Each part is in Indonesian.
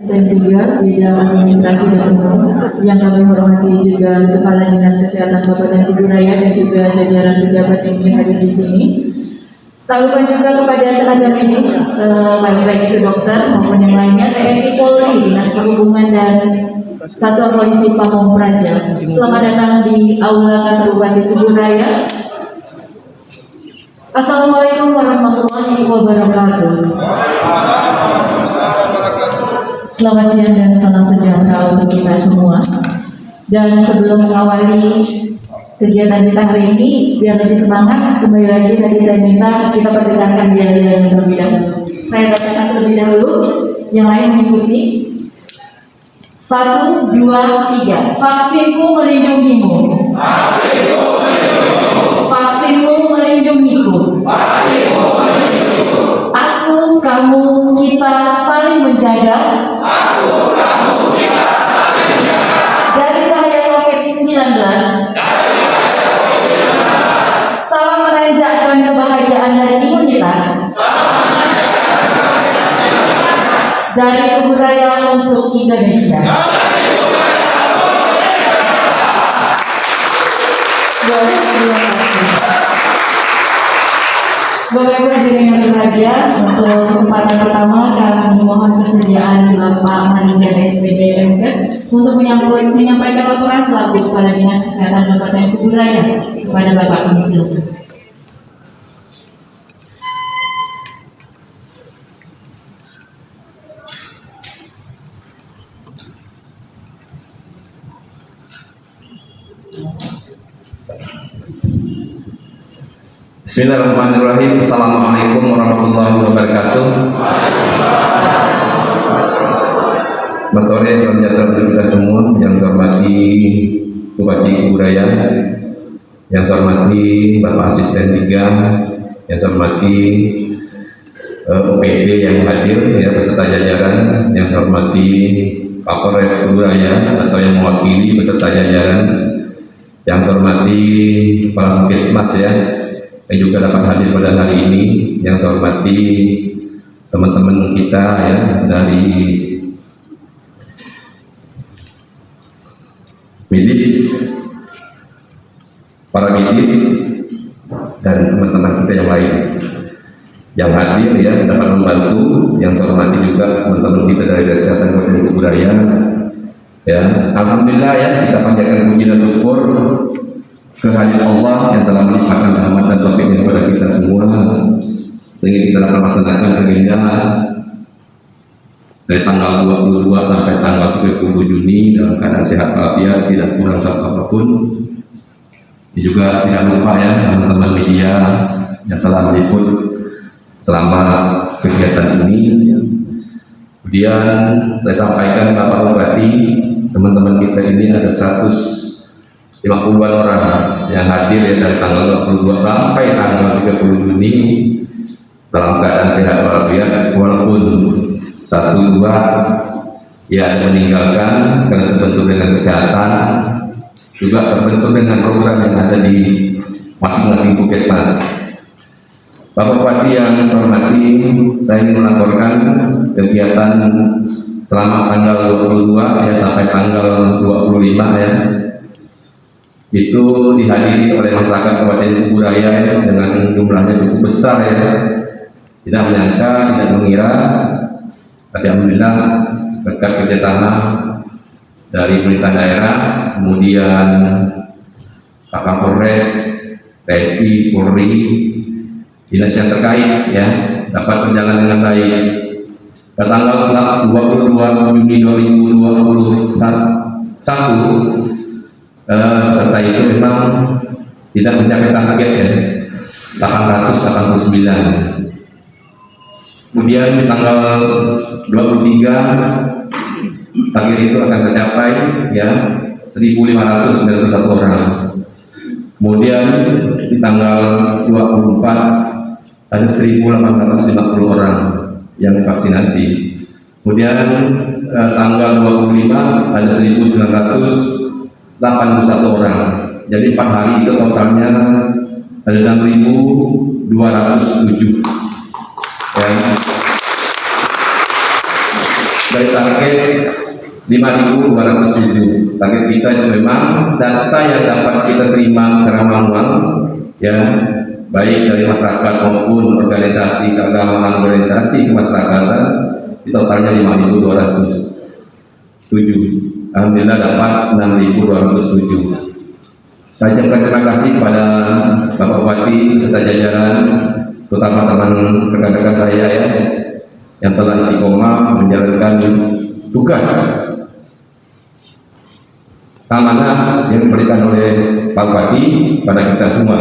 juga bidang administrasi dan umum yang kami hormati juga Kepala Dinas Kesehatan Kabupaten Kuburaya dan juga jajaran pejabat yang hadir di sini. Tak lupa juga kepada tenaga medis, baik itu dokter maupun yang lainnya, TNI Polri, Dinas Perhubungan dan Satuan Polisi Pamong Praja. Selamat datang di Aula Kantor Bupati Kuburaya. Assalamualaikum warahmatullahi wabarakatuh. Selamat siang dan salam sejahtera untuk kita semua. Dan sebelum mengawali kegiatan kita hari ini, biar lebih semangat, kembali lagi tadi saya minta kita perdengarkan dialog yang terlebih dahulu. Saya bacakan terlebih dahulu, yang lain mengikuti. 1, 2, 3. Vaksinku melindungimu. Vaksinku melindungimu. Vaksinku melindungiku. Vaksinku melindungiku. Aku, kamu, kita saling menjaga. Aku, kamu, kita saling menjaga. Dari bahaya COVID-19. Salam menanjakkan kebahagiaan dan imunitas. Dari kebudayaan untuk Indonesia. Bapak Ibu hadirin yang berbahagia, untuk kesempatan pertama kami mohon kesediaan Bapak Manajer SPD MKes untuk menyampaikan laporan selaku Kepala Dinas Kesehatan Kabupaten Kuburaya kepada Bapak Komisil. Bismillahirrahmanirrahim. Assalamualaikum warahmatullahi wabarakatuh. Selamat sore, salam sejahtera untuk kita semua. Yang saya hormati Bupati Kuburaya, yang saya hormati Bapak Asisten 3, yang saya hormati OPD yang hadir, ya, beserta jajaran, yang saya hormati Kapolres Kuburaya atau yang mewakili beserta jajaran, yang saya hormati Kepala Puskesmas, ya, yang juga dapat hadir pada hari ini, yang saya hormati teman-teman kita, ya, dari medis, para medis dan teman-teman kita yang lain yang hadir, ya, dapat membantu. Yang saya hormati juga teman-teman kita dari Kesehatan Kabupaten Kuburaya, ya. Alhamdulillah, ya, kita panjatkan puji dan syukur kehadiran Allah yang telah melimpahkan rahmat dan taufik kepada kita semua sehingga kita dapat melaksanakan agenda dari tanggal 22 sampai tanggal 30 Juni dalam keadaan sehat walafiat, tidak kurang satu apapun. Ini juga tidak lupa, ya, teman-teman media yang telah meliput selama kegiatan ini. Kemudian saya sampaikan Bapak Bupati, teman-teman kita ini ada 150-an orang yang hadir, ya, dari tanggal 22 sampai tanggal 30 Juni dalam keadaan sehat walafiat, walaupun 1-2 yang meninggalkan karena terbentur dengan kesehatan, juga terbentur dengan program yang ada di masing-masing puskesmas. Bapak Bupati yang saya hormati, saya ingin melaporkan kegiatan selama tanggal 22, ya, sampai tanggal 25, ya, itu dihadiri oleh masyarakat Kabupaten Kuburaya, ya, dengan jumlahnya cukup besar, ya. Tidak menyangka, tidak mengira, tapi alhamdulillah berkat kerjasama dari pemerintah daerah, kemudian Pak Kapolres, TNI, Polri, dinas yang terkait, ya, dapat berjalan dengan baik. Pada tanggal 22 Juni 2021, peserta itu memang tidak mencapai target, ya, 889. Kemudian di tanggal 23 target itu akan tercapai, ya, 1.591 orang. Kemudian di tanggal 24 ada 1.850 orang yang divaksinasi. Kemudian tanggal 25 ada 1.981 orang. Jadi 4 hari itu totalnya ada 6.207. dari target 5.207. Target kita itu memang data yang dapat kita terima secara manual, ya, baik dari masyarakat maupun organisasi keagamaan, organisasi kemasyarakatan, di totalnya 5.207. Alhamdulillah dapat 6.207. Saya ucapkan terima kasih kepada Bapak Bupati serta jajaran, terutama teman rekan-rekan saya ya, yang telah istiqomah menjalankan tugas amanah yang diberikan oleh Pak Bupati pada kita semua.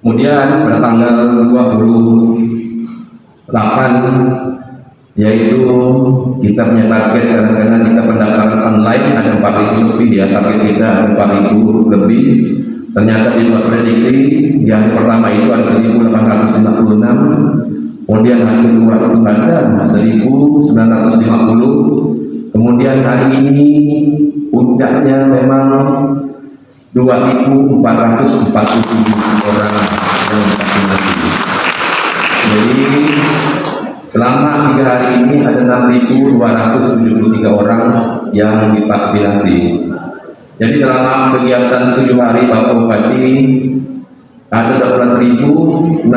Kemudian pada tanggal 28, yaitu kita punya target, karena kita pendaftaran online ada 4.000 lebih ya, target kita ada 4.000 lebih. Ternyata di luar prediksi, yang pertama itu ada 1.856, kemudian hari kedua itu ada 1.950, kemudian hari ini puncaknya memang 2.447 orang yang divaksinasi. Jadi selama 3 hari ini ada 6.273 orang yang divaksinasi. Jadi selama kegiatan 7 hari Bapak Bupati ada 12.693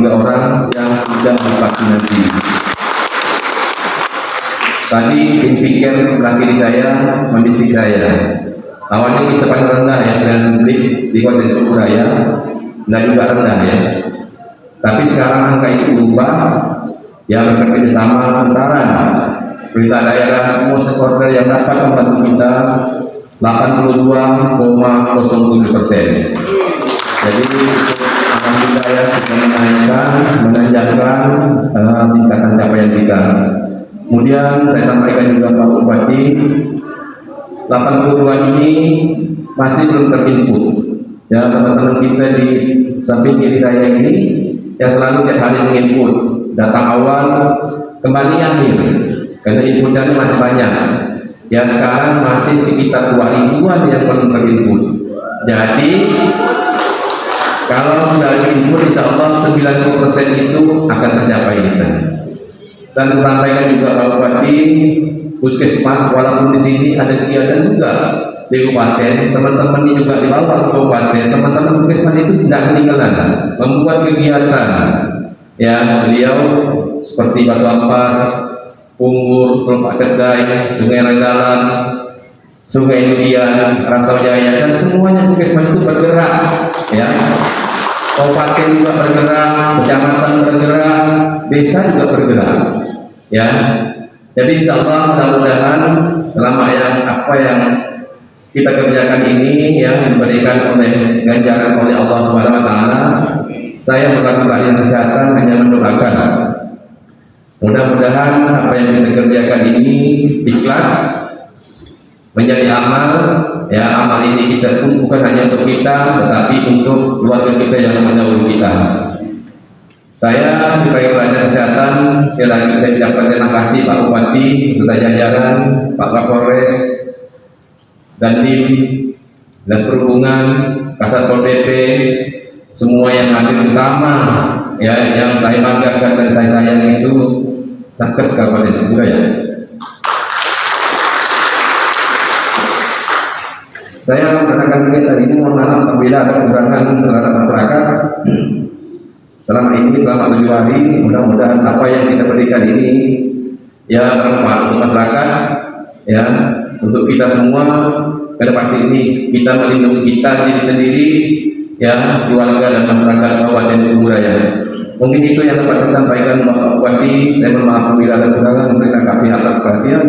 orang yang sudah divaksinasi. Tadi tim pikir sebelah kiri saya mendisik saya. Awalnya kita paling rendah ya dengan publik di Kota Jayapura, dan juga rendah ya. Tapi sekarang angka itu berubah, yang bekerja sama antara pemerintah daerah, semua stakeholder yang dapat membantu kita 82,07%. Jadi alhamdulillah ya, kita menanjakan tingkatan capaian kita. Kemudian saya sampaikan juga Pak Bupati, 82 ini masih belum terinput. Ya, teman-teman kita di samping kiri saya ini yang selalu tiap hari menginput data awal kembali akhir, karena inputannya masih banyak. Ya, sekarang masih sekitar 2.000-an yang belum terinput. Jadi kalau sudah diinput, insya Allah 90% itu akan tercapai kita. Dan saya sampaikan juga Pak Bupati, puskesmas walaupun di sini ada kegiatan juga di kabupaten, teman-teman ini juga di bawah kabupaten, teman-teman puskesmas itu tidak ketinggalan membuat kegiatan. Ya, beliau seperti Batu Ampar, Punggur, Teluk Kedai, Sungai Regalan, Sungai Ludian, Rasajaya, dan semuanya puskesmas itu bergerak. Ya, kabupaten juga bergerak, kecamatan bergerak, desa juga bergerak. Ya, jadi insya Allah mudah-mudahan selama apa yang kita kerjakan ini yang diberikan oleh ganjaran oleh Allah Subhanahu Wa Taala, saya selaku rakyat kesehatan hanya mendoakan mudah-mudahan apa yang kita kerjakan ini ikhlas menjadi amal. Ya, amal ini kita pun bukan hanya untuk kita, tetapi untuk keluarga kita yang mendahului kita. Saya sebagai pelayan kesehatan, sekali lagi saya ucapkan terima kasih Pak Bupati, serta jajaran, Pak Kapolres, dan tim Dinas Perhubungan, Kasatpol PP, semua yang hadir, utama ya yang saya banggakan dan saya sayang itu Nakes Kabupaten Jayapura ya. Saya melaksanakan kegiatan ini, mohon maaf apabila ada kekurangan terhadap masyarakat. Selama ini, selama 7 hari, mudah-mudahan apa yang kita berikan ini ya bermanfaat untuk masyarakat, ya, untuk kita semua. Pada pasti ini kita melindungi kita diri sendiri, ya, keluarga dan masyarakat Kabupaten Jayapura ya. Mungkin itu yang dapat saya sampaikan Bapak Bupati. Saya mohon maaf apabila ada kekurangan. Terima kasih atas perhatian.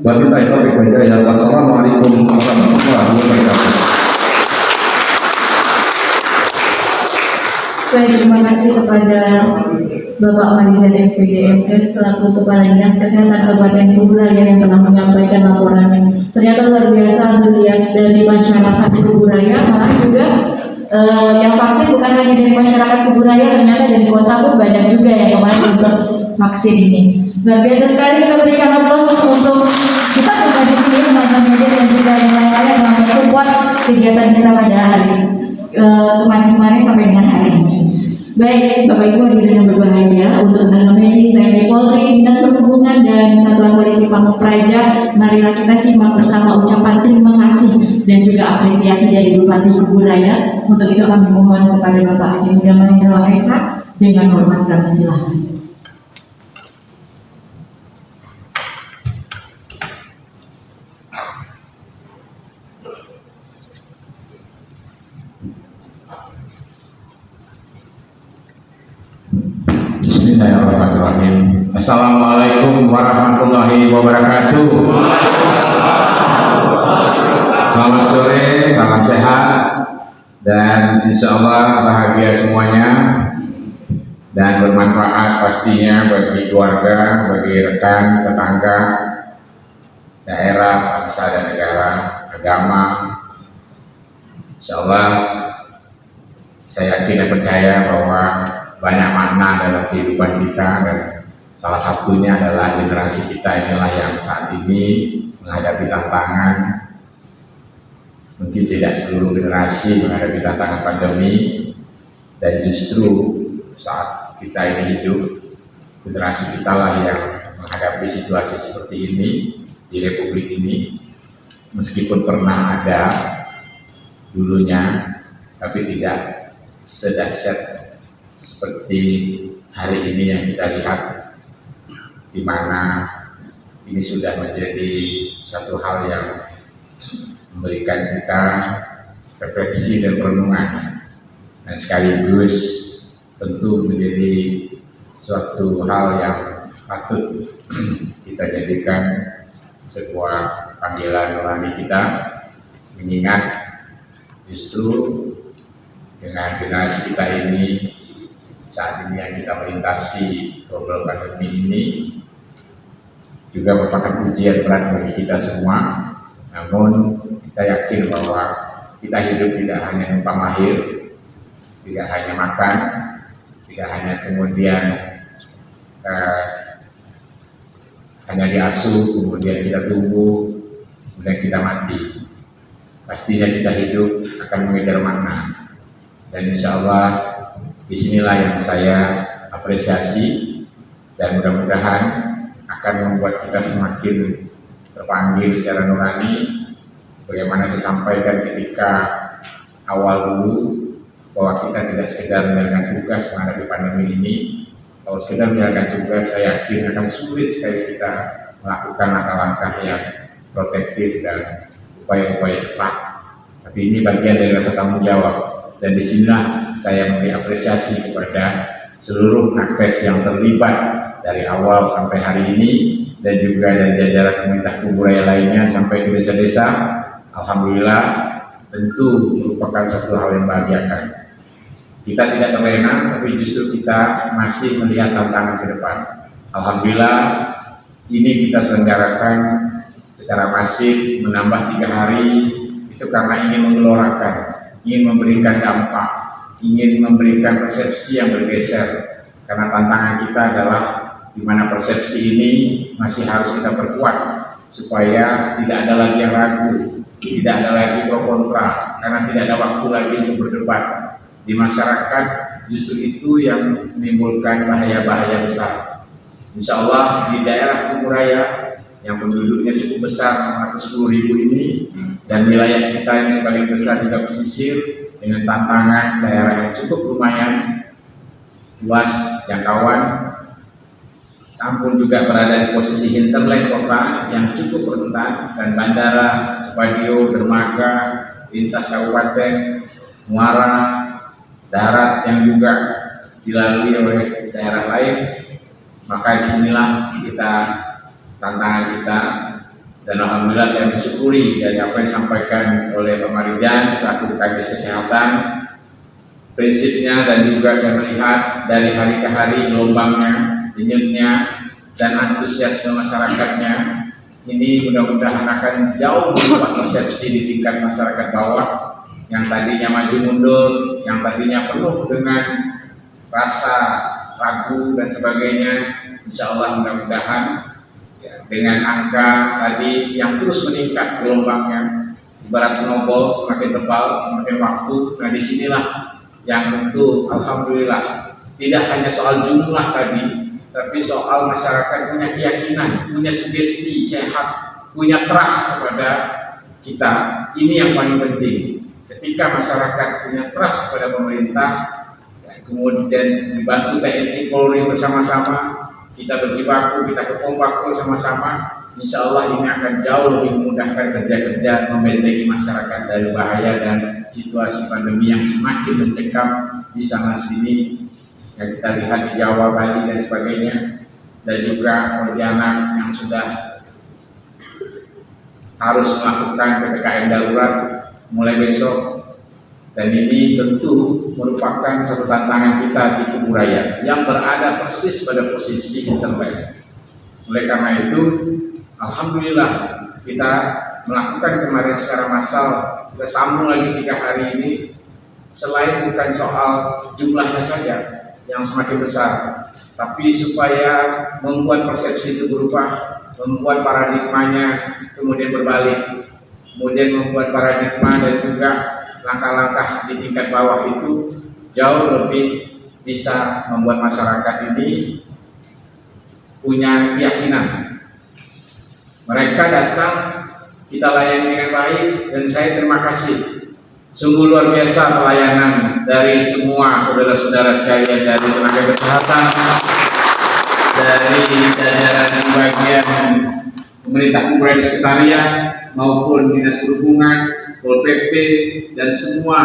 Wabillahi taufiq wal hidayah. Wassalamualaikum warahmatullahi wabarakatuh. Baik, terima kasih kepada Bapak Mariza SPDMK selaku Kepala Dinas Kesehatan Kabupaten Jayapura yang telah menyampaikan laporannya. Ternyata luar biasa antusias dari masyarakat Jayapura, malah juga yang vaksin bukan hanya dari masyarakat Jayapura, ternyata dari kota pun banyak juga yang kemarin untuk vaksin ini. Luar biasa sekali, kita berikan aplaus untuk kita berbagi sini teman-teman media dan juga yang lain-lain yang support kegiatan kita pada hari kemarin sampai dengan hari ini. Baik, Bapak Ibu hadirin yang berbahagia, untuk tenaga medis, TNI Polri, Dinas Perhubungan, dan Satuan Polisi Pamung Praja, marilah kita simak bersama ucapan terima kasih dan juga apresiasi dari Bupati Kubu Raya. Untuk itu kami mohon kepada Bapak Haji Muda Mahendra Wahesa dengan hormat kami silakan. Bismillahirrahmanirrahim. Assalamualaikum warahmatullahi wabarakatuh. Selamat sore, salam sehat, dan insya Allah bahagia semuanya dan bermanfaat pastinya bagi keluarga, bagi rekan, tetangga, daerah, bangsa dan negara, agama. Insya Allah saya yakin dan percaya bahwa banyak makna dalam kehidupan kita, dan salah satunya adalah generasi kita inilah yang saat ini menghadapi tantangan. Mungkin tidak seluruh generasi menghadapi tantangan pandemi, dan justru saat kita ini hidup, generasi kita lah yang menghadapi situasi seperti ini di Republik ini. Meskipun pernah ada dulunya, tapi tidak sedahsyat seperti hari ini yang kita lihat, di mana ini sudah menjadi satu hal yang memberikan kita refleksi dan perenungan, dan sekaligus tentu menjadi suatu hal yang patut kita jadikan sebuah panggilan nurani kita, mengingat justru dengan generasi kita ini saat ini yang kita melintasi problem pandemi ini juga merupakan ujian berat bagi kita semua. Namun kita yakin bahwa kita hidup tidak hanya numpang lahir, tidak hanya makan, tidak hanya kemudian hanya diasuh, kemudian kita tumbuh, kemudian kita mati. Pastinya kita hidup akan mengejar makna, dan insya Allah disinilah yang saya apresiasi, dan mudah-mudahan akan membuat kita semakin terpanggil secara nurani. Sebagaimana saya sampaikan ketika awal dulu, bahwa kita tidak sekedar menjalankan tugas menghadapi pandemi ini. Kalau sekedar menjalankan tugas, saya yakin akan sulit sekali kita melakukan langkah-langkah yang protektif dan upaya-upaya cepat. Tapi ini bagian dari rasa tanggung jawab, dan disinilah saya memberi apresiasi kepada seluruh nakes yang terlibat dari awal sampai hari ini, dan juga dari jajaran pemerintah Kubu Raya lainnya sampai ke desa-desa. Alhamdulillah, tentu merupakan satu hal yang membahagiakan. Kita tidak terlena, tapi justru kita masih melihat tantangan ke depan. Alhamdulillah, ini kita selenggarakan secara masif, menambah 3 hari, itu karena ingin menggelorakan, ingin memberikan dampak, ingin memberikan persepsi yang bergeser. Karena tantangan kita adalah di mana persepsi ini masih harus kita perkuat supaya tidak ada lagi yang ragu, tidak ada lagi pro kontra, karena tidak ada waktu lagi untuk berdebat. Di masyarakat justru itu yang menimbulkan bahaya-bahaya besar. Insya Allah di daerah Kubu Raya yang penduduknya cukup besar, 610.000 ini, dan wilayah kita yang sebagian besar juga pesisir, dengan tantangan daerah yang cukup lumayan luas jangkauan, kampung juga berada di posisi hinterland kota yang cukup rentan, dan bandara, Supadio, dermaga, lintas kabupaten, muara, darat yang juga dilalui oleh daerah lain. Maka disinilah kita tantangan kita, dan alhamdulillah saya bersyukuri dari apa yang disampaikan oleh Pak Marijan selaku Kadis Kesehatan, prinsipnya, dan juga saya melihat dari hari ke hari gelombangnya, denyutnya, dan antusiasme masyarakatnya. Ini mudah-mudahan akan jauh berubah persepsi di tingkat masyarakat bawah, yang tadinya maju mundur, yang tadinya penuh dengan rasa ragu dan sebagainya. Insya Allah mudah-mudahan ya, dengan angka tadi yang terus meningkat gelombangnya, ibarat snowball, semakin tebal, semakin waktu. Nah disinilah yang tentu alhamdulillah tidak hanya soal jumlah tadi, tapi soal masyarakat punya keyakinan, punya sugesti sehat, punya trust kepada kita. Ini yang paling penting. Ketika masyarakat punya trust kepada pemerintah, kemudian dibantu TNI Polri bersama-sama, kita berjibaku, kita berkompak sama-sama, insya Allah ini akan jauh lebih memudahkan kerja-kerja membentengi masyarakat dari bahaya dan situasi pandemi yang semakin mencekam di sana sini yang kita lihat di Jawa, Bali dan sebagainya, dan juga Pontianak yang sudah harus melakukan PPKM darurat mulai besok. Dan ini tentu merupakan satu tantangan kita di Kuburaya yang berada persis pada posisi yang terbaik. Oleh karena itu, alhamdulillah kita melakukan kemarin secara massal, kita sambung lagi 3 hari ini. Selain bukan soal jumlahnya saja yang semakin besar, tapi supaya membuat persepsi itu berubah, membuat paradigmanya kemudian berbalik, kemudian membuat paradigma dan juga langkah-langkah di tingkat bawah itu jauh lebih bisa membuat masyarakat ini punya keyakinan. Mereka datang, kita layani dengan baik, dan saya terima kasih. Sungguh luar biasa pelayanan dari semua saudara-saudara sekalian, dari tenaga kesehatan, dari jajaran bagian pemerintah Kuburaya Sekretariat maupun Dinas Perhubungan, Pol PP, dan semua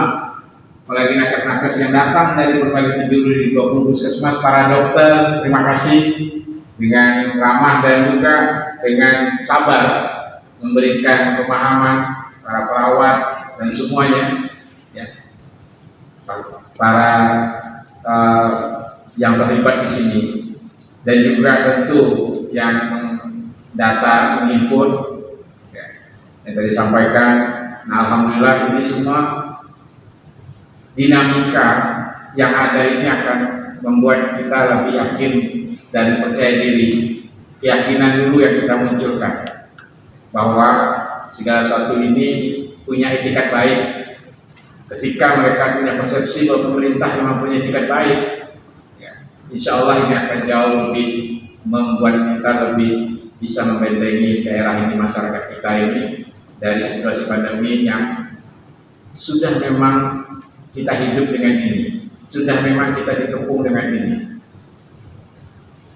apalagi nakes-nakes yang datang dari berbagai penjuru di 20 puskesmas, para dokter, terima kasih dengan ramah dan juga dengan sabar memberikan pemahaman, para perawat dan semuanya, ya, para yang terlibat di sini, dan juga tentu yang data menginput, ya, yang tadi disampaikan. Nah, alhamdulillah ini semua dinamika yang ada ini akan membuat kita lebih yakin dan percaya diri. Keyakinan dulu yang kita munculkan bahwa segala sesuatu ini punya etikat baik. Ketika mereka punya persepsi bahwa pemerintah memang punya etikat baik, ya, insya Allah ini akan jauh lebih membuat kita lebih bisa membentengi daerah ini, masyarakat kita ini dari situasi pandemi yang sudah memang kita hidup dengan ini, sudah memang kita dikepung dengan ini.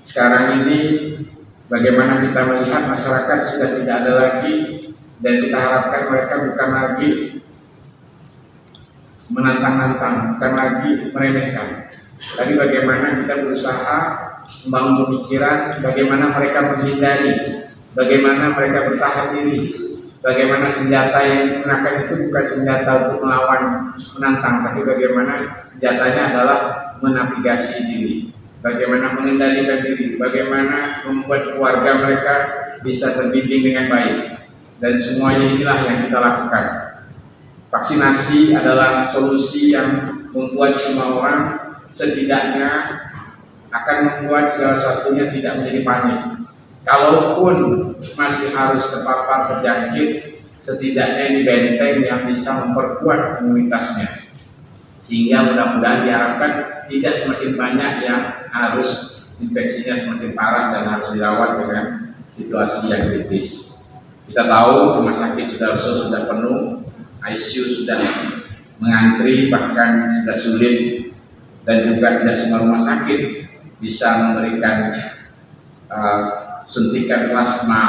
Sekarang ini bagaimana kita melihat masyarakat sudah tidak ada lagi, dan kita harapkan mereka bukan lagi menantang-nantang, bukan lagi meremehkan, tapi bagaimana kita berusaha membangun pemikiran, bagaimana mereka menghindari, bagaimana mereka bertahan diri, bagaimana senjata yang digunakan itu bukan senjata untuk melawan, menantang, tapi bagaimana senjatanya adalah menavigasi diri, bagaimana mengendalikan diri, bagaimana membuat keluarga mereka bisa terbimbing dengan baik. Dan semuanya inilah yang kita lakukan. Vaksinasi adalah solusi yang membuat semua orang setidaknya akan membuat segala sesuatunya tidak menjadi panik. Kalaupun masih harus terpapar terjangkit, setidaknya ini benteng yang bisa memperkuat imunitasnya, sehingga mudah-mudahan diharapkan tidak semakin banyak yang harus infeksinya semakin parah dan harus dirawat dengan situasi yang kritis. Kita tahu rumah sakit sudah penuh, ICU sudah mengantri, bahkan sudah sulit, dan juga tidak semua rumah sakit bisa memberikan suntikan plasma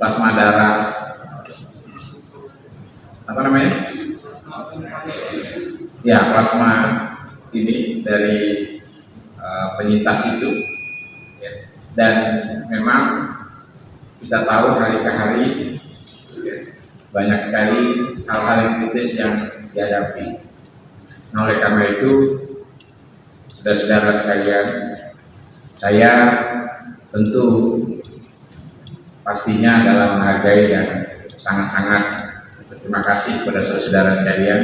plasma darah, ya, plasma ini dari penyintas itu, ya. Dan memang kita tahu hari ke hari, ya, banyak sekali hal-hal yang kritis yang dihadapi. Nah, oleh karena itu, saudara-saudara sekalian, saya tentu pastinya dalam menghargai dan sangat-sangat berterima kasih kepada saudara-saudara sekalian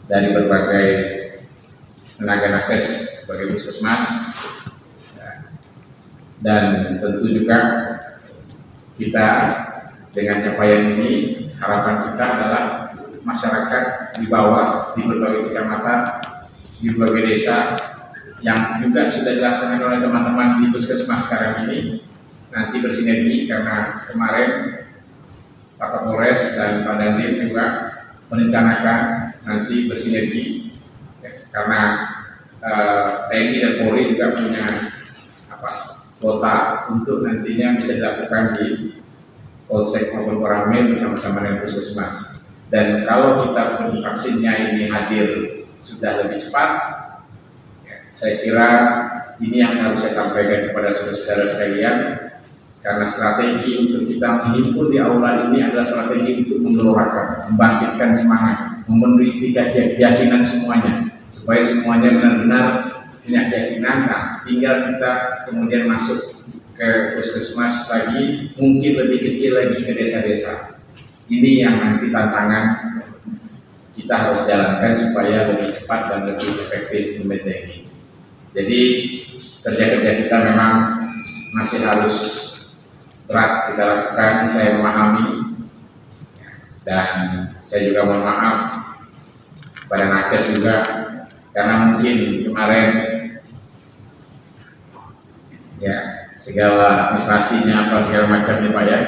dari berbagai tenaga nakes, sebagai puskesmas, dan tentu juga kita dengan capaian ini, harapan kita adalah masyarakat masyarakat di bawah, di berbagai kecamatan, di berbagai desa yang juga sudah dilaksanakan oleh teman-teman di Puskesmas sekarang ini nanti bersinergi, karena kemarin Pak Kapolres dan Pak Dandim juga merencanakan nanti bersinergi karena TNI dan Polri juga punya kuota untuk nantinya bisa dilakukan di Polsek maupun Koramil bersama-sama dengan Puskesmas. Dan kalau kita vaksinnya ini hadir sudah lebih cepat, saya kira ini yang harus saya sampaikan kepada saudara-saudara sekalian, karena strategi untuk kita menghimpun di aula ini adalah strategi untuk menggelorakan, membangkitkan semangat, memenuhi keyakinan semuanya, supaya semuanya benar-benar punya keyakinan. Nah, tinggal kita kemudian masuk ke Puskesmas lagi, mungkin lebih kecil lagi ke desa-desa. Ini yang nanti tantangan kita harus jalankan supaya lebih cepat dan lebih efektif membentengi. Jadi kerja-kerja kita memang masih harus berat kita lakukan, saya memahami, dan saya juga mohon maaf pada nakes juga, karena mungkin kemarin ya segala administrasinya apa segala macamnya Pak ya,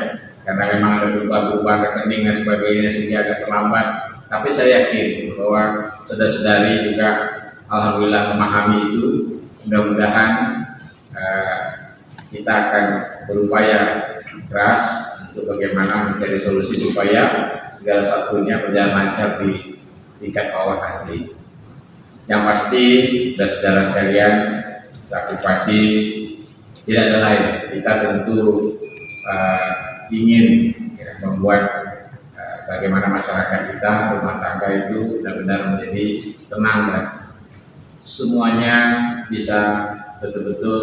karena memang ada perubahan rekening dan sebagainya sehingga agak terlambat. Tapi saya yakin bahwa saudara-saudari juga alhamdulillah memahami itu. Mudah-mudahan kita akan berupaya keras untuk bagaimana mencari solusi supaya segala satunya berjalan lancar di tingkat bawah nanti. Yang pasti, saudara-saudara sekalian, selaku Bupati, tidak ada lain. Kita tentu ingin membuat bagaimana masyarakat kita, rumah tangga itu benar-benar menjadi tenang dan semuanya bisa betul-betul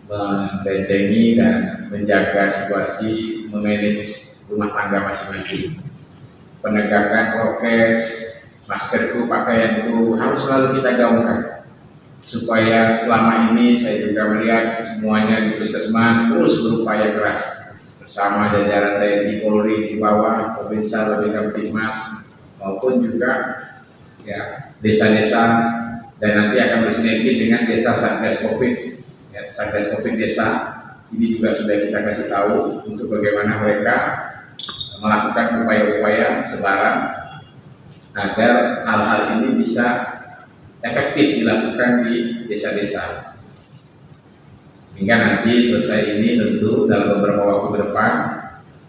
membentengi dan menjaga situasi, memanage rumah tangga masing-masing. Penegakan prokes, maskerku, pakaianku harus selalu kita gaungkan, supaya selama ini saya juga melihat semuanya di Puskesmas terus berupaya keras bersama jajaran TNI Polri di bawah, Provinsi dan Kamtibmas maupun juga ya desa-desa, dan nanti akan bersinergi dengan desa Satgas Covid, ya, Satgas Covid desa ini juga sudah kita kasih tahu untuk bagaimana mereka melakukan upaya-upaya sebarang agar hal-hal ini bisa efektif dilakukan di desa-desa. Hingga nanti selesai ini tentu dalam beberapa waktu ke depan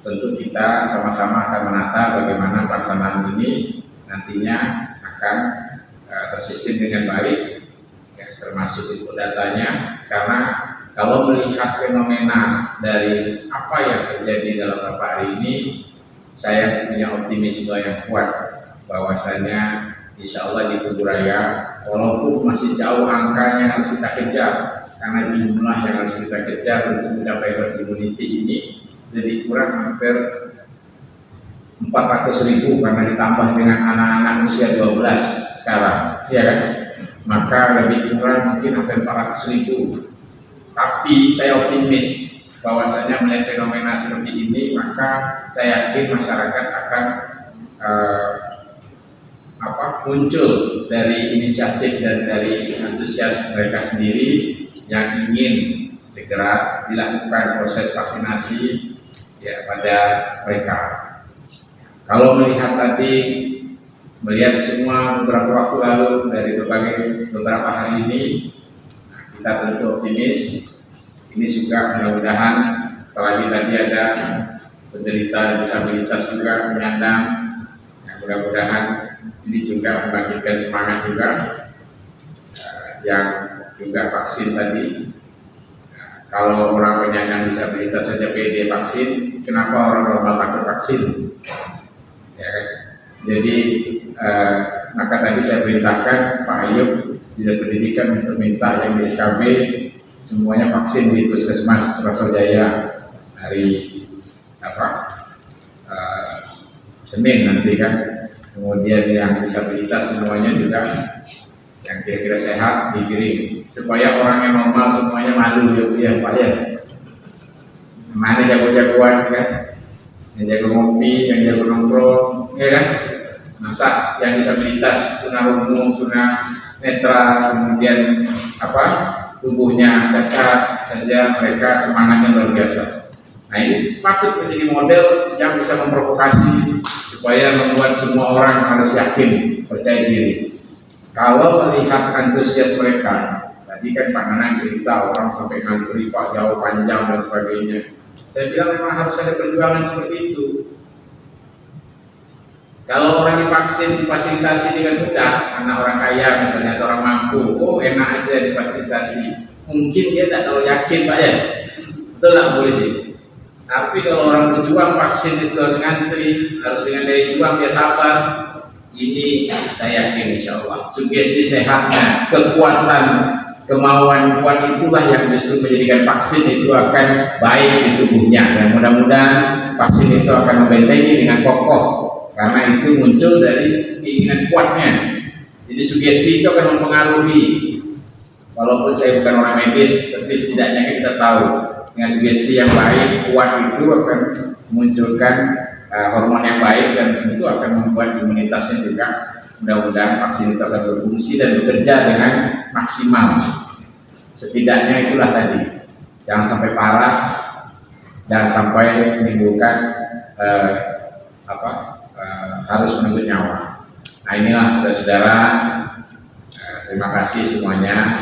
tentu kita sama-sama akan menata bagaimana pelaksanaan ini nantinya akan tersistem dengan baik, ya, termasuk itu datanya. Karena kalau melihat fenomena dari apa yang terjadi dalam beberapa hari ini, saya punya optimisme yang kuat bahwasanya insya Allah di Kuburaya, walaupun masih jauh angkanya harus kita kejar, karena jumlah yang harus kita kejar untuk mencapai herd immunity ini lebih kurang hampir 400.000, karena ditambah dengan anak-anak usia 12 sekarang, ya kan? Maka lebih kurang mungkin hampir 400.000. Tapi saya optimis bahwasanya melihat fenomena seperti ini, maka saya yakin masyarakat akan muncul dari inisiatif dan dari antusias mereka sendiri yang ingin segera dilakukan proses vaksinasi ya pada mereka. Kalau melihat tadi, melihat semua beberapa waktu lalu dari beberapa hari ini, kita tentu optimis. Ini juga mudah-mudahan, apalagi tadi ada penderita disabilitas juga penyandang, mudah-mudahan ini juga membangkitkan semangat juga yang juga vaksin tadi. Kalau orang penyandang disabilitas saja pede vaksin, kenapa orang normal takut vaksin? Ya, jadi maka tadi saya perintahkan Pak Ayub Dinas Pendidikan untuk minta yang di SKB semuanya vaksin di Puskesmas Rasojaya hari Senin nanti kan. Kemudian yang disabilitas semuanya juga yang kira-kira sehat dikirim, supaya orang yang normal semuanya malu ya Pak ya. Mana jago-jagoan kan, yang jago ngopi, yang jago nongkrong, ya kan. Nah masa yang disabilitas, tunarungu, tunanetra, kemudian tubuhnya cacat saja mereka semangatnya luar biasa. Nah ini patut menjadi model yang bisa memprovokasi supaya membuat semua orang harus yakin, percaya diri. Kalau melihat antusias mereka, tadi kan Pak Nanang cerita orang sampai ngantri Pak jauh panjang dan sebagainya. Saya bilang memang harus ada perjuangan seperti itu. Kalau orang divaksin difasilitasi dengan mudah, karena orang kaya misalnya atau orang mampu, oh enak aja difasilitasi. Mungkin dia tak terlalu yakin Pak ya, betul lah polisi. Tapi kalau orang berjuang vaksin itu harus ngantri, harus dengan daya juang dia sabar. Ini saya yakin insya Allah sugesti sehatnya, kekuatan, kemauan kuat itulah yang justru menjadikan vaksin itu akan baik di tubuhnya. Dan mudah-mudahan vaksin itu akan membentengi dengan kokoh, karena itu muncul dari keinginan kuatnya. Jadi sugesti itu akan mempengaruhi. Walaupun saya bukan orang medis, tapi setidaknya kita tahu dengan sugesti yang baik, kuat itu akan memunculkan hormon yang baik dan itu akan membuat imunitasnya juga. Mudah-mudahan vaksin itu akan berfungsi dan bekerja dengan maksimal. Setidaknya itulah tadi, jangan sampai parah, jangan sampai menimbulkan harus menunggu nyawa. Nah inilah saudara-saudara, terima kasih semuanya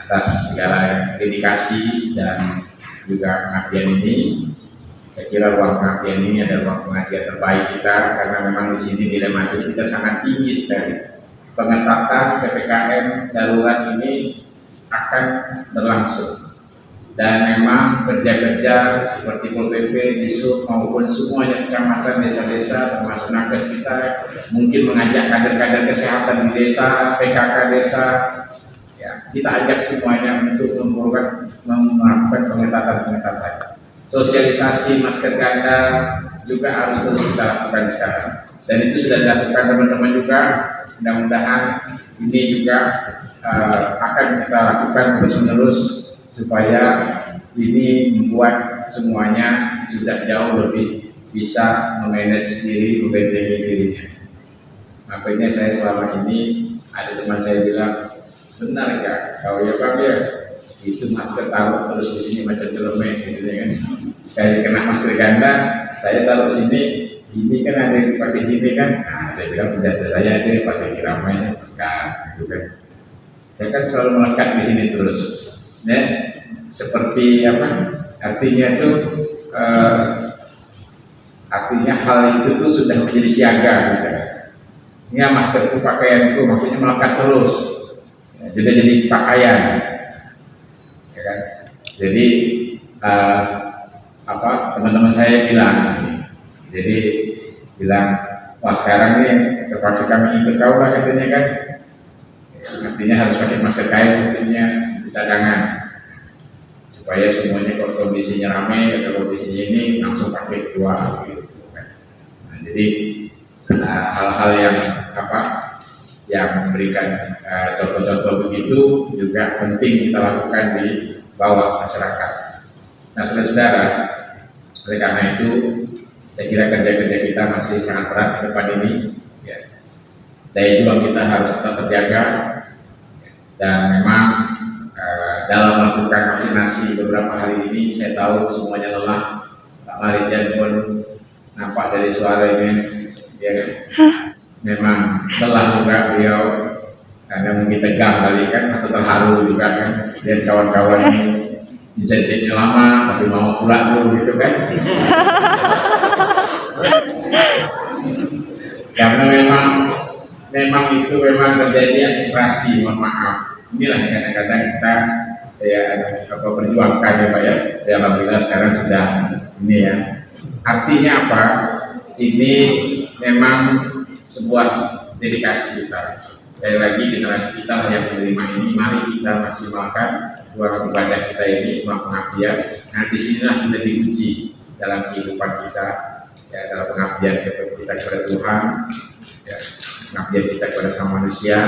atas segala dedikasi dan juga pengabdian ini. Saya kira ruang pengabdian ini adalah ruang pengabdian terbaik kita, karena memang di sini dilematis kita sangat tinggi sekali. Pengetatan PPKM darurat ini akan berlangsung dan memang kerja-kerja seperti Pol PP, Disub maupun semuanya kecamatan, desa-desa termasuk nakes kita mungkin mengajak kader-kader kesehatan di desa, PKK desa, ya, kita ajak semuanya untuk melakukan pengetatan. Sosialisasi masker ganda juga harus terus kita lakukan sekarang, dan itu sudah dilakukan teman-teman juga. Mudah-mudahan ini juga akan kita lakukan terus-menerus supaya ini membuat semuanya sudah jauh lebih bisa memanage diri, membentengi dirinya. Makanya saya selama ini ada teman saya bilang, benar ya, kalau ya Pak ya, itu masker taruh terus di sini macam celemek gitu ya kan. Saya kena masker ganda, saya taruh sini, ini kan ada yang dipakai sini kan. Nah, saya bilang senjata saya ada pas saya kira mainnya pekat gitu kan. Saya kan selalu melekat di sini terus. Ya, seperti apa? Artinya itu artinya hal itu tuh sudah menjadi siaga gitu. Ini masker itu pakaianku, maksudnya melekat terus. Ya, jadi pakaian. Ya kan? Jadi teman-teman saya bilang, jadi bilang, wah sekarang nih terpaksa kami ikut kau lah katanya kan. Artinya harus pakai masker kain sebetulnya di cadangan supaya semuanya kalau kondisinya ramai atau kondisinya ini langsung pakai dua gitu kan. Nah, jadi hal-hal yang memberikan contoh-contoh begitu juga penting kita lakukan di bawah masyarakat. Nah saudara-saudara, oleh karena itu saya kira kerja-kerja kita masih sangat berat ke depan ini ya. Daya juang kita harus tetap terjaga. Dan memang dalam melakukan vaksinasi beberapa hari ini saya tahu semuanya lelah. Pak Marijan pun nampak dari suaranya ya kan, memang lelah juga beliau, karena mungkin tegang kali kan atau terharu juga kan lihat kawan-kawan ini insentifnya lama tapi mau pulang dulu gitu kan. Karena memang itu terjadi administrasi, mohon maaf. Inilah yang kadang-kadang kita perjuangkan ya Pak ya. Alhamdulillah sekarang sudah ini ya. Artinya apa? Ini memang sebuah dedikasi kita. Sekali lagi generasi kita yang menerima ini, mari kita maksimalkan ruang ibadah kita ini, ruang pengabdian. Nah disinilah kita diuji dalam kehidupan kita, ya, dalam pengabdian kita kepada Tuhan, ya, pengabdian kita kepada sama manusia,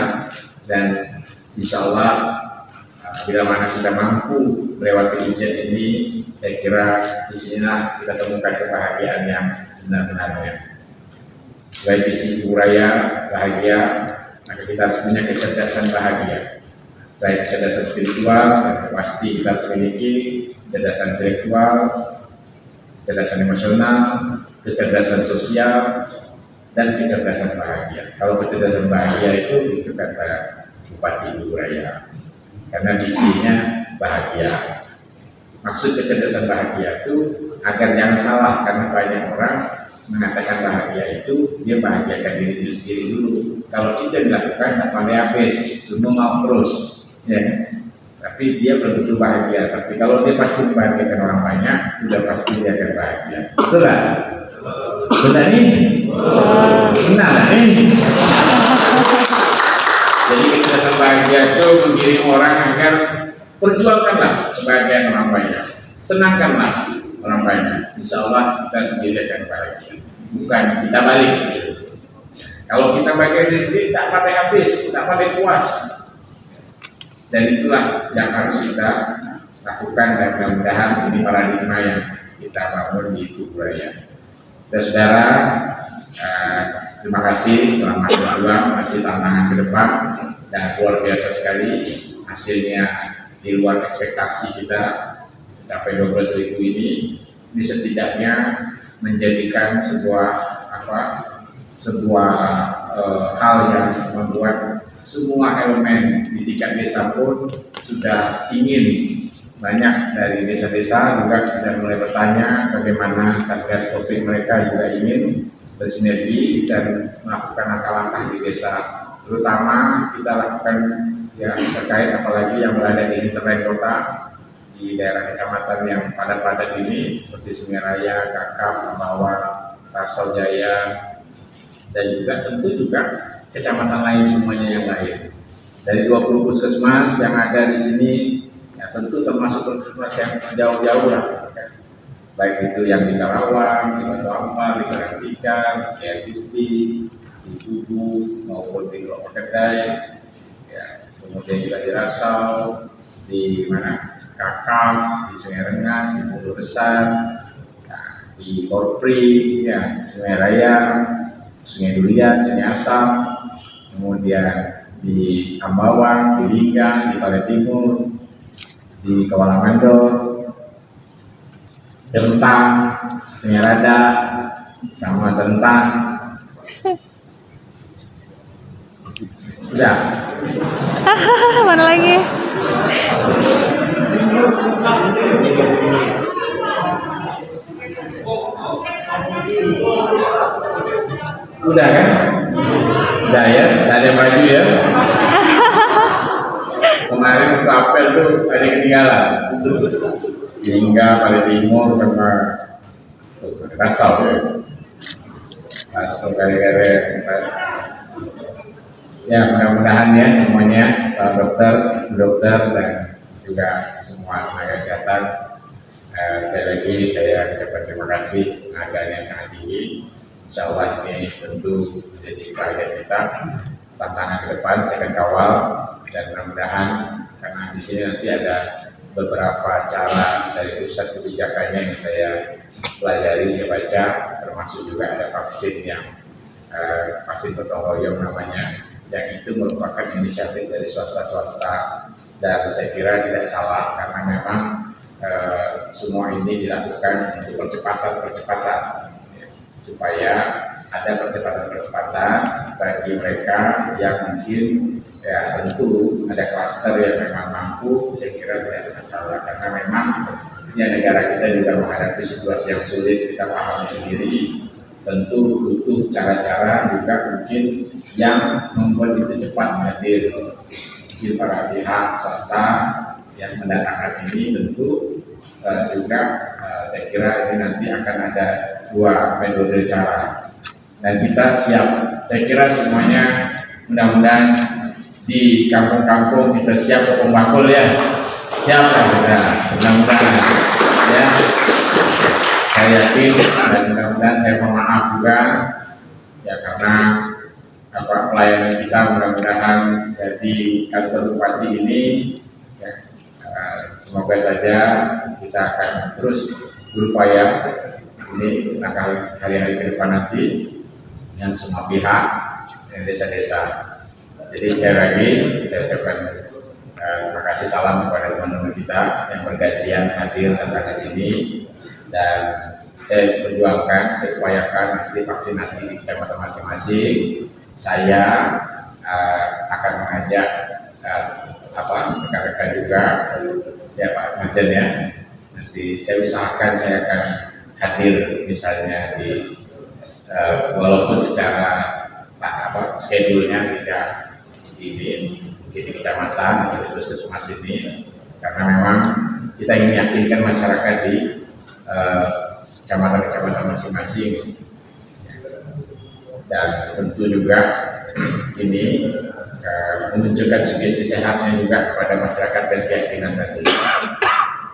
dan insya Allah bila mana kita mampu melewati ujian ini, saya kira disinilah kita temukan kebahagiaan yang sebenar-benarnya. Selain visi Ibu Raya bahagia, maka kita harus punya kecerdasan bahagia. Selain kecerdasan spiritual, pasti kita harus memiliki kecerdasan intelektual, kecerdasan emosional, kecerdasan sosial, dan kecerdasan bahagia. Kalau kecerdasan bahagia itu kata Bupati Ibu Raya, karena visinya bahagia. Maksud kecerdasan bahagia itu agar jangan salah, karena banyak orang mengatakan bahagia itu dia bahagiakan diri sendiri dulu. Kalau tidak dilakukan tak pandai habis, semua mau terus, ya. Tapi dia belum tentu bahagia. Tapi kalau dia pasti membahagiakan orang banyak, sudah pasti dia akan bahagia. Betul lah? Benar ini? Benar lah ini. Jadi kecerdasan bahagia itu mengirim orang agar perjuangkanlah kebahagiaan orang banyak, senangkanlah orang banyak. Insya Allah kita sendiri akan bahagia. Bukan kita balik. Kalau kita bahagia diri sendiri, tak pandai habis, tak pandai puas. Dan itulah yang harus kita lakukan, dan mudah-mudahan ini paradigma yang kita bangun di Ibu Raya. Saudara, terima kasih, selamat berjuang, masih tantangan ke depan, dan luar biasa sekali hasilnya di luar ekspektasi kita, mencapai 12.000 ini setidaknya menjadikan sebuah hal yang membuat semua elemen di tingkat desa pun sudah ingin. Banyak dari desa-desa juga sudah mulai bertanya bagaimana Satgas Covid mereka juga ingin bersinergi dan melakukan langkah-langkah di desa. Terutama kita lakukan ya terkait apalagi yang berada di internet kota, di daerah kecamatan yang padat-padat ini seperti Sungai Raya, Kakap, Ambawang, Rasau Jaya, dan juga tentu juga kecamatan lain semuanya yang lain. Dari 20 puskesmas yang ada di sini, ya tentu termasuk puskesmas yang jauh-jauh lah, baik itu yang di Karawang, di Batu Ampar, di Karangtikan, di Putih, di Tugu maupun di Lombok Kedai, ya, kemudian juga di Rasau, di mana Kakak, di Sungai Rengas, di Bulu Besar, ya, di Korpri, ya, Sungai Raya, Sungai Durian, Sungai Asam, kemudian di Ambawang, di Linggang, di Palai Timur, di Kawalamando, Tentang, Sungai Rada, sama Tentang. Sudah. Mana lagi? Udah kan? Udah ya, ada baju ya. Kemarin waktu apel tuh ada yang ketinggalan. Hingga Palai Timur sama Rasau ya. Rasau gara-gara ya, mudah-mudahan ya semuanya, Pak Dokter, dan juga semua tenaga kesehatan. Saya ucapkan terima kasih, harganya sangat tinggi. Insya Allah ini tentu menjadi bagian kita, tantangan ke depan saya akan kawal, dan mudah-mudahan karena di sini nanti ada beberapa cara dari pusat kebijakannya yang saya pelajari, saya baca, termasuk juga ada vaksin yang vaksin gotong royong namanya, yang itu merupakan inisiatif dari swasta-swasta, dan saya kira tidak salah karena memang semua ini dilakukan untuk percepatan supaya ada percepatan bagi mereka yang mungkin ya tentu ada klaster yang memang mampu. Saya kira tidak masalah karena memang ya negara kita juga menghadapi situasi yang sulit, kita pahami sendiri. Tentu butuh cara-cara juga mungkin yang membuat itu cepat hadir. Mungkin para pihak swasta yang mendatangkan ini tentu juga saya kira ini nanti akan ada dua metode cara, dan kita siap. Saya kira semuanya mudah-mudahan di kampung-kampung kita siap ke pembakul ya, siap lah kita, mudah-mudahan ya. Saya yakin dan mudah-mudahan saya mohon maaf juga ya karena pelayanan kita mudah-mudahan dari kantor bupati ini ya, semoga saja kita akan terus berupaya ini hari-hari ke depan nanti yang semua pihak yang desa-desa. Jadi sekali lagi saya ucapkan terima kasih, salam kepada teman-teman kita yang bergantian hadir datang ke sini, dan saya perjuangkan, saya upayakan nanti vaksinasi di kecamatan masing-masing. Saya akan mengajak rekan-rekan juga, ya Pak Majen ya. Nanti saya usahakan saya akan hadir misalnya di walaupun secara schedule-nya tidak di kecamatan di puskesmas ini, karena memang kita ingin yakinkan masyarakat di kecamatan-kecamatan masing-masing, dan tentu juga ini menunjukkan sugesti sehatnya juga kepada masyarakat dan keyakinan tadi.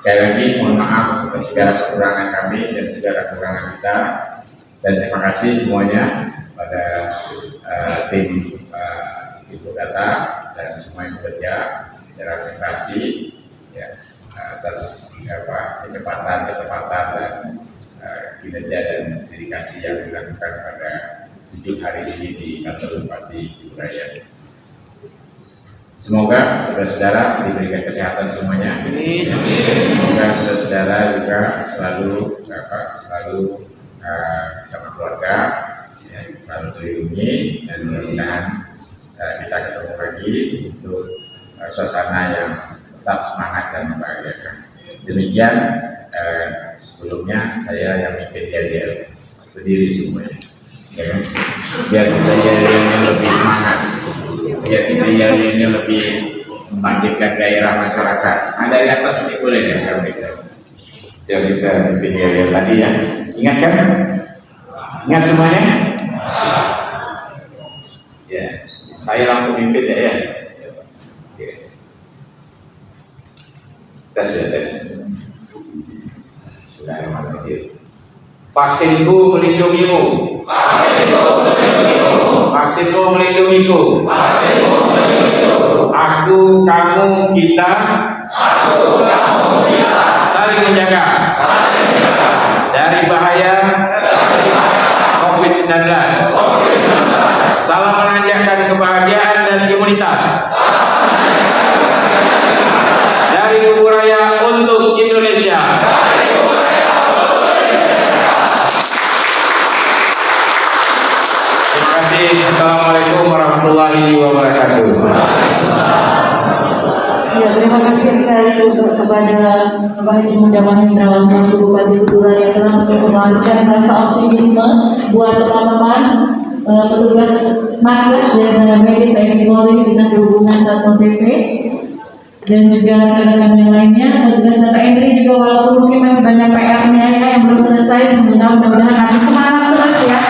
Sekali lagi mohon maaf atas segala kekurangan kami dan segala kekurangan kita, dan terima kasih semuanya pada tim Ibu Data dan semua yang bekerja secara administrasi ya, atas kecepatan dan kinerja dan dedikasi yang dilakukan pada 7 hari ini di kantor Bupati Iburaya. Semoga saudara-saudara diberikan kesehatan semuanya. Semoga saudara-saudara juga selalu bersama keluarga, ya, selalu terlindungi, dan mudah-mudahan kita ketemu lagi untuk suasana yang tetap semangat dan membahagiakan. Demikian sebelumnya saya yang mimpin yel-yel berdiri semuanya, ya kan? Biar kita yel-yelnya lebih semangat, biar kita yel-yelnya lebih membangkitkan gairah masyarakat. Dari atas ini boleh ya kalau kita mimpin yel-yel tadi ya. Ingat kan? Ingat semuanya? Ya, saya langsung mimpin ya. Tes ya, tes. Bismillahirrahmanirrahim. Vaksinmu melindungimu. Vaksinmu melindungiku. Aku, kamu, kita. Saling menjaga. Dari bahaya COVID-19. Salam menanjakan kebahagiaan dan imunitas. Dari Iburaya untuk Indonesia. Terima kasih. Assalamualaikum warahmatullahi wabarakatuh. Ya, terima kasih sekali kepada Bapak Haji Muda Mahendra selaku Bupati Iburaya yang telah memberikan rasa optimisme buat teman-teman petugas nakes dan medis epidemiologi Dinas Perhubungan Satpol PP dan juga rekan-rekan yang lainnya. Petugas data entry juga walaupun mungkin masih banyak PR-nya ya yang belum selesai, mudah-mudahan nanti semangat terus ya.